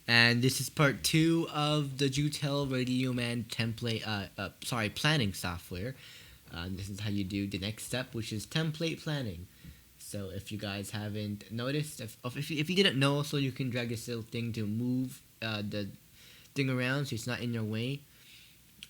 And this is part 2 of the Jutel Radioman template, planning software. This is how you do the next step, which is template planning. So if you guys haven't noticed, if you didn't know, so you can drag this little thing to move the thing around so it's not in your way.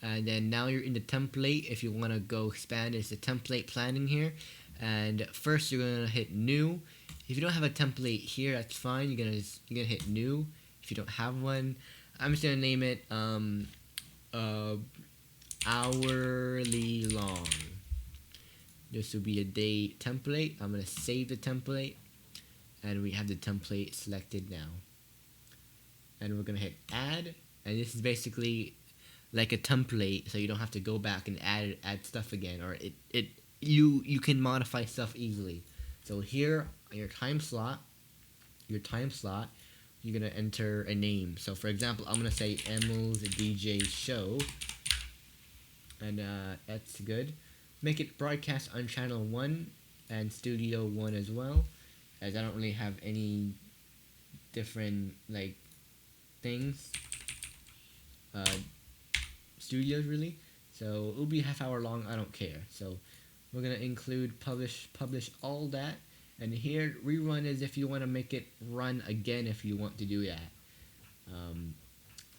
And then now you're in the template. If you want to go expand, it's the template planning here. And first you're gonna hit new. If you don't have a template here, that's fine. You're gonna hit new. If you don't have one, I'm just gonna name it uh, hourly long. This will be a day template. I'm gonna save the template, and we have the template selected now. And we're gonna hit add, and this is basically like a template, so you don't have to go back and add stuff again, or you can modify stuff easily. So here, your time slot, you're gonna enter a name. So for example, I'm gonna say Emil's DJ Show, and that's good. Make it broadcast on channel 1 and studio 1 as well, as I don't really have any different like things uh, studios really. So it'll be half hour long. I don't care. So we're gonna include publish all that, and here rerun is if you want to make it run again if you want to do that. Um,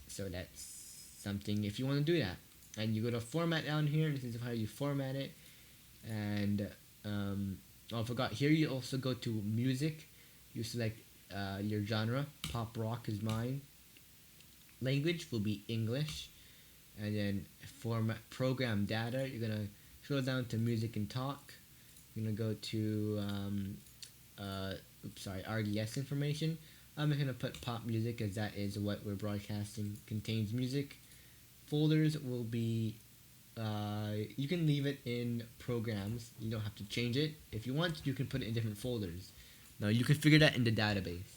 so that's something if you want to do that. And you go to format down here. This is how you format it. And oh, I forgot. Here you also go to music. You select your genre. Pop rock is mine. Language will be English. And then format program data. You're gonna scroll down to music and talk. You're gonna go to RDS information. I'm just gonna put pop music as that is what we're broadcasting contains music. Folders will be you can leave it in programs. You don't have to change it. If you want, you can put it in different folders. Now you can figure that in the database,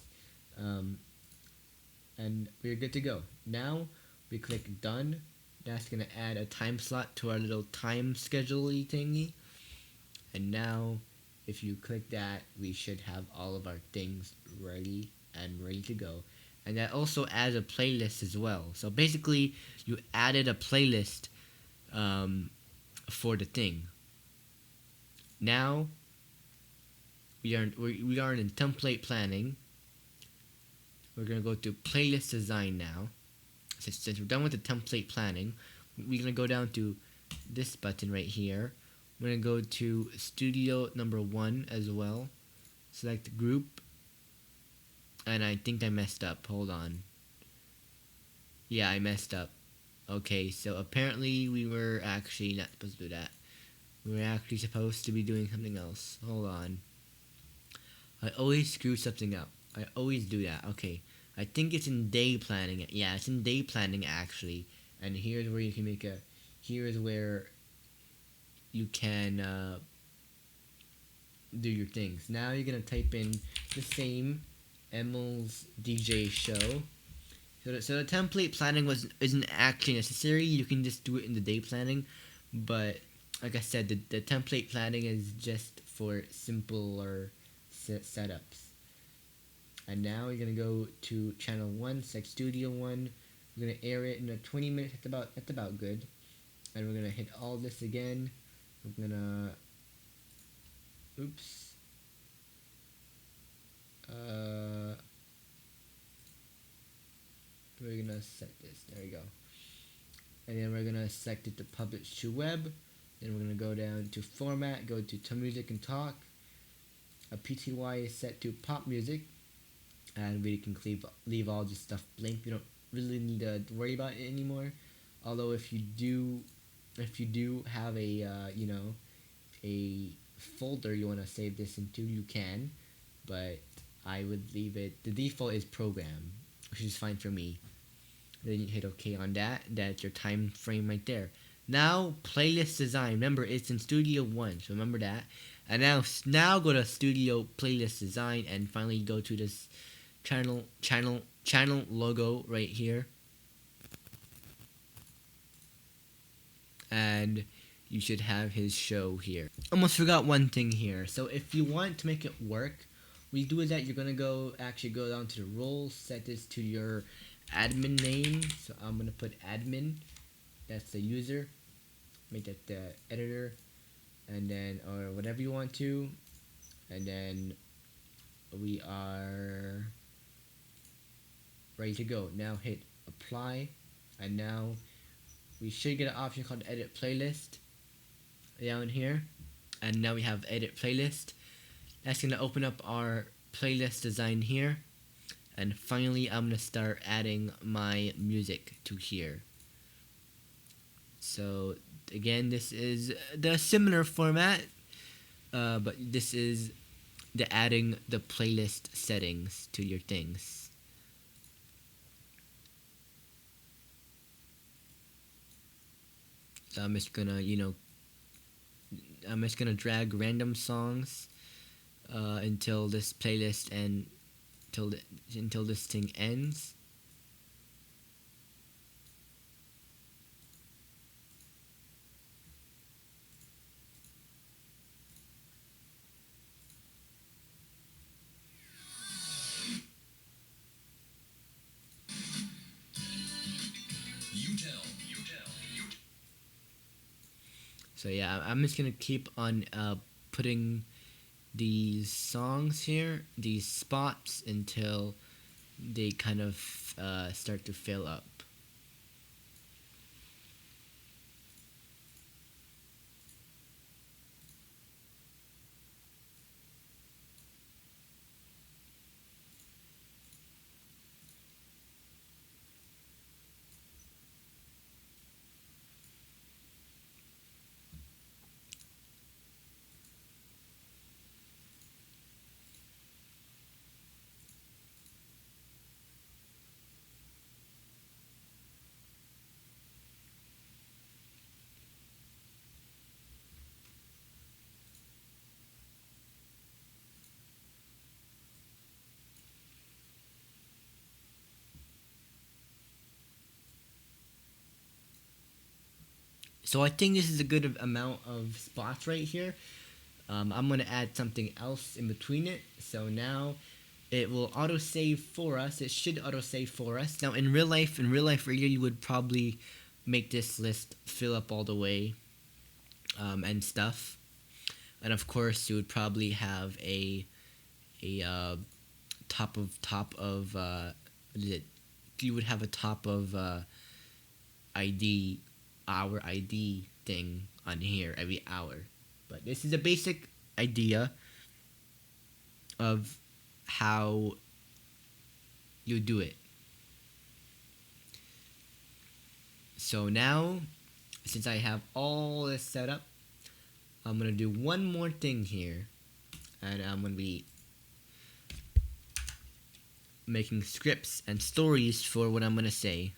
and we're good to go. Now we click done. That's gonna add a time slot to our little time schedule-y thingy. And now, if you click that, we should have all of our things ready to go. And that also adds a playlist as well. So basically, you added a playlist for the thing. Now we are in template planning. We're gonna go to playlist design now. Since we're done with the template planning, we're gonna go down to this button right here. We're gonna go to studio number 1 as well. Select group. And I think I messed up. Hold on. Yeah, I messed up. Okay, so apparently we were actually not supposed to do that. We were actually supposed to be doing something else. Hold on. I always screw something up. I always do that. Okay. I think it's in day planning. Yeah, it's in day planning actually. And here's where you can make a. Here's where you can do your things. Now you're gonna type in the same Emil's DJ Show. So the template planning isn't actually necessary. You can just do it in the day planning, but like I said, the template planning is just for simpler setups. And now you're gonna go to channel 1, select studio 1. We're gonna air it in 20 minutes. That's about good. And we're gonna hit all this again. We're gonna oops. We're gonna set this. There we go. And then we're gonna select it to publish to web. Then we're gonna go down to format. Go to music and talk. A PTY is set to pop music, and we can leave all this stuff blank. We don't really need to worry about it anymore. Although if you do have a a folder you want to save this into, you can, but I would leave it. The default is program, which is fine for me. Then you hit OK on that. That's your time frame right there. Now playlist design. Remember, it's in Studio 1, so remember that. And now go to Studio Playlist Design and finally go to this channel logo right here. And you should have his show here. Almost forgot one thing here. So if you want to make it work, When you do that, you're gonna go down to the role, set this to your admin name. So I'm gonna put admin. That's the user. Make that the editor, and then or whatever you want to, and then we are ready to go. Now hit apply, and now we should get an option called edit playlist down here, and now we have edit playlist. That's gonna open up our playlist design here, and finally I'm gonna start adding my music to here. So again, this is the similar format, but this is the adding the playlist settings to your things. So I'm just gonna, I'm just gonna drag random songs until this playlist and until this thing ends. So yeah, I'm just gonna keep on putting these songs here, these spots, until they kind of start to fill up. So I think this is a good amount of spots right here. I'm gonna add something else in between it. So now it will autosave for us. It should autosave for us. Now in real life radio, you would probably make this list fill up all the way and stuff. And of course, you would probably have a top of what is it? You would have a top of ID our ID thing on here every hour. But this is a basic idea of how you do it. So now, since I have all this set up, I'm gonna do one more thing here, and I'm gonna be making scripts and stories for what I'm gonna say.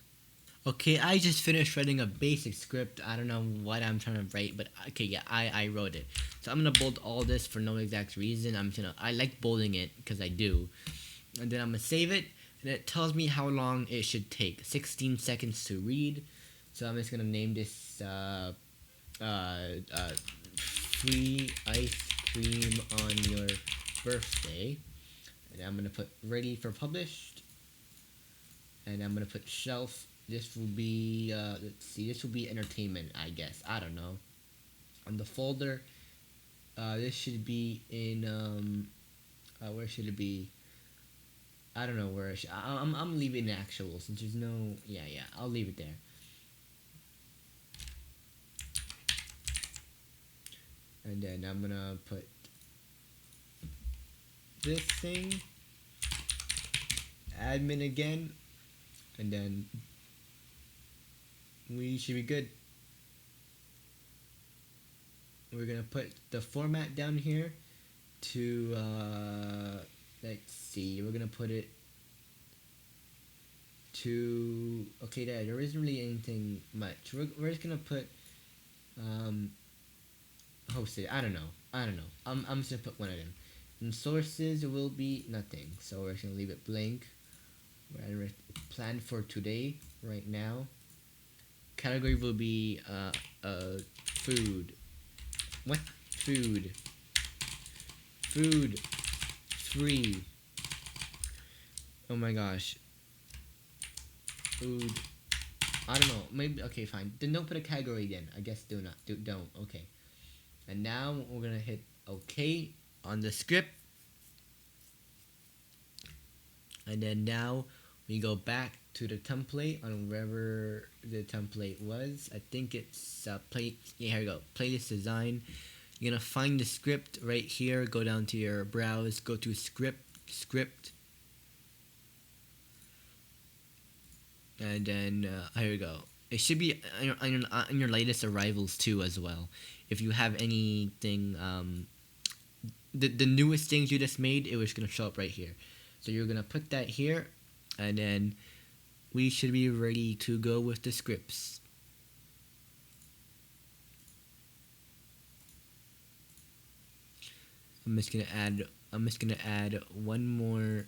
Okay, I just finished writing a basic script. I don't know what I'm trying to write, but okay, yeah, I wrote it. So I'm gonna bold all this for no exact reason. I like bolding it because I do, and then I'm gonna save it, and it tells me how long it should take. 16 seconds to read. So I'm just gonna name this free ice cream on your birthday, and I'm gonna put ready for published, and I'm gonna put shelf. This will be let's see, this will be entertainment, I guess. I don't know. On the folder, this should be in where should it be? I don't know where. I'm leaving it actual since there's no. Yeah. I'll leave it there. And then I'm gonna put this thing, admin again, and then we should be good. We're gonna put the format down here to let's see, we're gonna put it to okay, there isn't really anything much. We're just gonna put hosted. I don't know. I'm just gonna put one of them. And sources will be nothing, so we're just gonna leave it blank. We're gonna plan for today right now. Category will be food. What? Food. free. Oh my gosh. Food. I don't know. Maybe okay, fine. Then don't put a category again. I guess do not. Don't. Okay. And now we're gonna hit OK on the script. And then now we go back to the template on wherever the template was. I think it's yeah, here we go. Playlist design. You're gonna find the script right here. Go down to your browse. Go to script. And then here we go. It should be on your latest arrivals too as well. If you have anything, the newest things you just made, it was gonna show up right here. So you're gonna put that here, and then we should be ready to go with the scripts. I'm just gonna add one more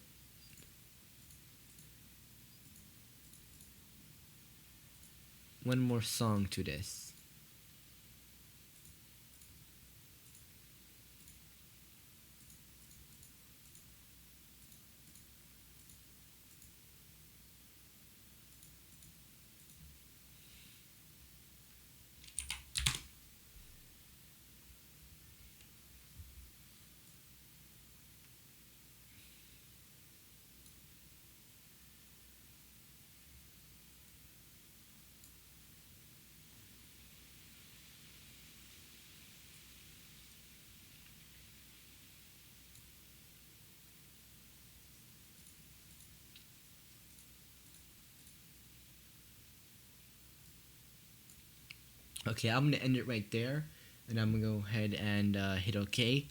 song to this. Okay, I'm gonna end it right there, and I'm gonna go ahead and hit OK,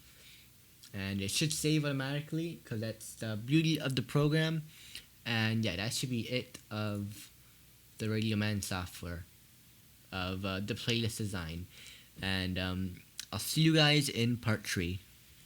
and it should save automatically because that's the beauty of the program. And yeah, that should be it of the Radioman software, of the playlist design, and I'll see you guys in part 3.